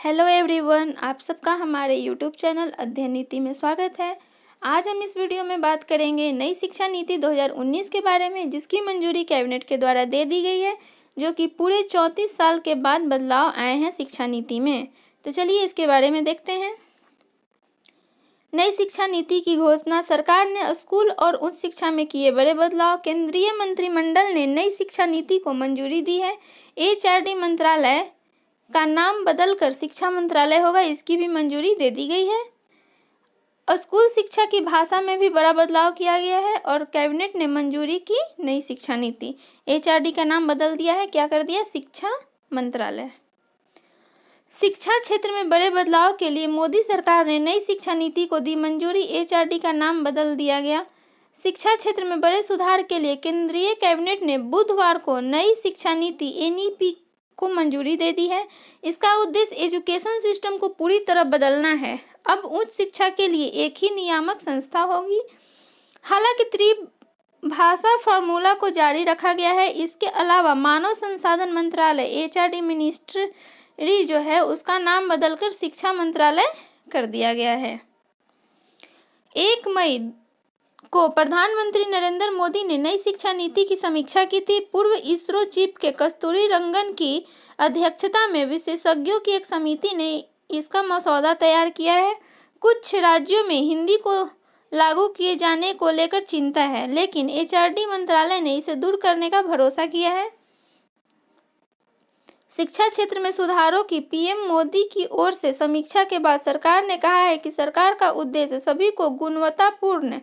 Hello everyone, आप सबका हमारे यूट्यूब चैनल अध्ययन नीति में स्वागत है। आज हम इस वीडियो में बात करेंगे नई शिक्षा नीति 2019 के बारे में, जिसकी मंजूरी कैबिनेट के द्वारा दे दी गई है, जो कि पूरे 34 साल के बाद बदलाव आए हैं शिक्षा नीति में। तो चलिए इसके बारे में देखते हैं। नई शिक्षा नीति की घोषणा। सरकार ने स्कूल और उच्च शिक्षा में किए बड़े बदलाव। केंद्रीय मंत्रिमंडल ने नई शिक्षा नीति को मंजूरी दी है। एचआरडी मंत्रालय का नाम बदलकर शिक्षा मंत्रालय होगा, इसकी भी मंजूरी दे दी गई है। स्कूल शिक्षा की भाषा में भी बड़ा बदलाव किया गया है और कैबिनेट ने मंजूरी की नई शिक्षा नीति। एचआरडी का नाम बदल दिया है, क्या कर दिया? शिक्षा मंत्रालय। शिक्षा क्षेत्र में बड़े बदलाव के लिए मोदी सरकार ने नई शिक्षा नीति को दी मंजूरी। एचआरडी का नाम बदल दिया गया। शिक्षा क्षेत्र में बड़े सुधार के लिए केंद्रीय कैबिनेट ने बुधवार को नई शिक्षा नीति एनईपी को मंजूरी दे दी है। इसका उद्देश्य एजुकेशन सिस्टम को पूरी तरह बदलना है। अब उच्च शिक्षा के लिए एक ही नियामक संस्था होगी। हालांकि त्रिभाषा फॉर्मूला को जारी रखा गया है। इसके अलावा मानव संसाधन मंत्रालय एचआरडी मिनिस्ट्री जो है उसका नाम बदलकर शिक्षा मंत्रालय कर दिया गया है। 1 मई को प्रधानमंत्री नरेंद्र मोदी ने नई शिक्षा नीति की समीक्षा की थी। पूर्व इसरो चीफ के कस्तूरी रंगन की अध्यक्षता में विशेषज्ञों की एक समिति ने इसका मसौदा तैयार किया है। कुछ राज्यों में हिंदी को लागू किए जाने को लेकर चिंता है, लेकिन एचआरडी मंत्रालय ने इसे दूर करने का भरोसा किया है। शिक्षा क्षेत्र में सुधारों की पीएम मोदी की ओर से समीक्षा के बाद सरकार ने कहा है कि सरकार का उद्देश्य सभी को गुणवत्तापूर्ण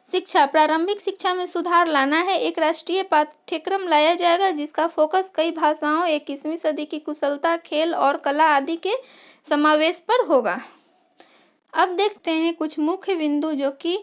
शिक्षा, प्रारंभिक शिक्षा में सुधार लाना है। एक राष्ट्रीय पाठ्यक्रम लाया जाएगा जिसका फोकस कई भाषाओं, 21वीं सदी की कुशलता, खेल और कला आदि के समावेश पर होगा। अब देखते हैं कुछ मुख्य बिंदु जो कि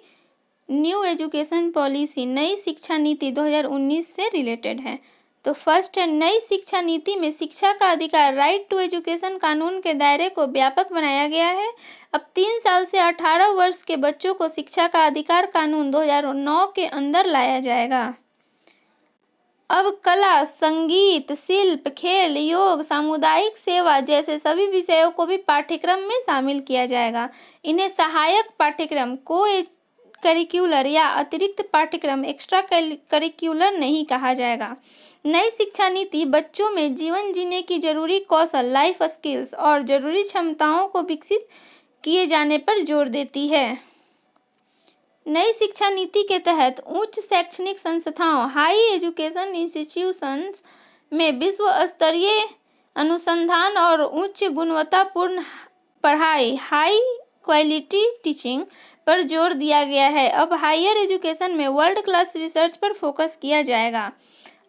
न्यू एजुकेशन पॉलिसी नई शिक्षा नीति 2019 से रिलेटेड है। तो फर्स्ट है, नई शिक्षा नीति में शिक्षा का अधिकार राइट टू एजुकेशन कानून के दायरे को व्यापक बनाया गया है। अब 3 साल से 18 वर्ष के बच्चों को शिक्षा का अधिकार कानून 2009 के अंदर लाया जाएगा। अब कला, संगीत, शिल्प, खेल, योग, सामुदायिक सेवा जैसे सभी विषयों को भी पाठ्यक्रम में शामिल किया जाएगा। इन्हें सहायक पाठ्यक्रम, को करिकुलर या अतिरिक्त पाठ्यक्रम, एक्स्ट्रा करिकुलर नहीं कहा जाएगा। नई शिक्षा नीति बच्चों में जीवन जीने की जरूरी कौशल, लाइफ स्किल्स और जरूरी क्षमताओं को विकसित किए जाने पर जोर देती है। नई शिक्षा नीति के तहत उच्च शैक्षणिक संस्थाओं, हाई एजुकेशन इंस्टीट्यूशंस में विश्व स्तरीय अनुसंधान और उच्च गुणवत्तापूर्ण पढ़ाई, हाई क्वालिटी टीचिंग पर जोर दिया गया है। अब हायर एजुकेशन में वर्ल्ड क्लास रिसर्च पर फोकस किया जाएगा।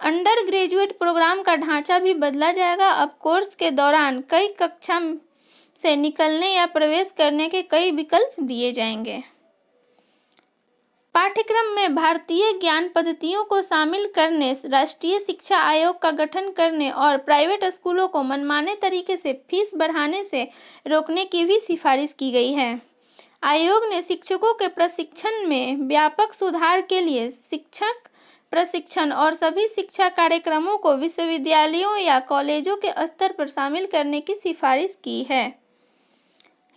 अंडर ग्रेजुएट प्रोग्राम का ढांचा भी बदला जाएगा। अब कोर्स के दौरान कई कक्षा से निकलने या प्रवेश करने के कई विकल्प दिए जाएंगे। पाठ्यक्रम में भारतीय ज्ञान पद्धतियों को शामिल करने, राष्ट्रीय शिक्षा आयोग का गठन करने और प्राइवेट स्कूलों को मनमाने तरीके से फीस बढ़ाने से रोकने की भी सिफारिश की गई है। आयोग ने शिक्षकों के प्रशिक्षण में व्यापक सुधार के लिए शिक्षक प्रशिक्षण और सभी शिक्षा कार्यक्रमों को विश्वविद्यालयों या कॉलेजों के स्तर पर शामिल करने की सिफारिश की है।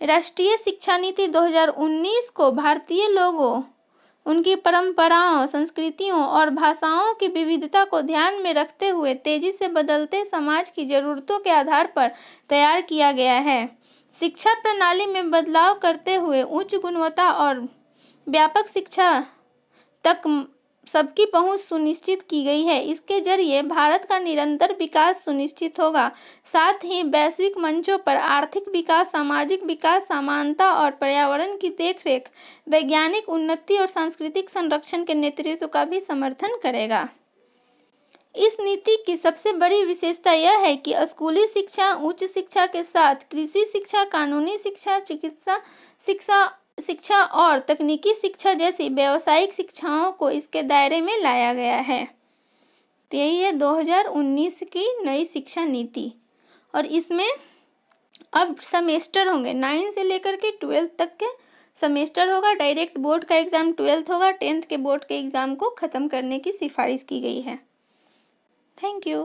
राष्ट्रीय शिक्षा नीति 2019 को भारतीय लोगों, उनकी परंपराओं, संस्कृतियों और भाषाओं की विविधता को ध्यान में रखते हुए तेजी से बदलते समाज की जरूरतों के आधार पर तैयार किया गया है। शिक्षा प्रणाली में बदलाव करते हुए उच्च गुणवत्ता और व्यापक शिक्षा तक सबकी पहुंच सुनिश्चित की गई है। इसके जरिए भारत का निरंतर विकास सुनिश्चित होगा। साथ ही वैश्विक मंचों पर आर्थिक विकास, सामाजिक विकास, समानता और पर्यावरण की देखरेख, वैज्ञानिक उन्नति और सांस्कृतिक संरक्षण के नेतृत्व का भी समर्थन करेगा। इस नीति की सबसे बड़ी विशेषता यह है कि स्कूली शिक्षा, उच्च शिक्षा के साथ कृषि शिक्षा, कानूनी शिक्षा, चिकित्सा शिक्षा और तकनीकी शिक्षा जैसी व्यावसायिक शिक्षाओं को इसके दायरे में लाया गया है। तो यही है 2019 की नई शिक्षा नीति। और इसमें अब सेमेस्टर होंगे, 9 से लेकर के 12 तक के सेमेस्टर होगा। डायरेक्ट बोर्ड का एग्जाम 12th होगा। 10th के बोर्ड के एग्जाम को खत्म करने की सिफारिश की गई है। Thank you.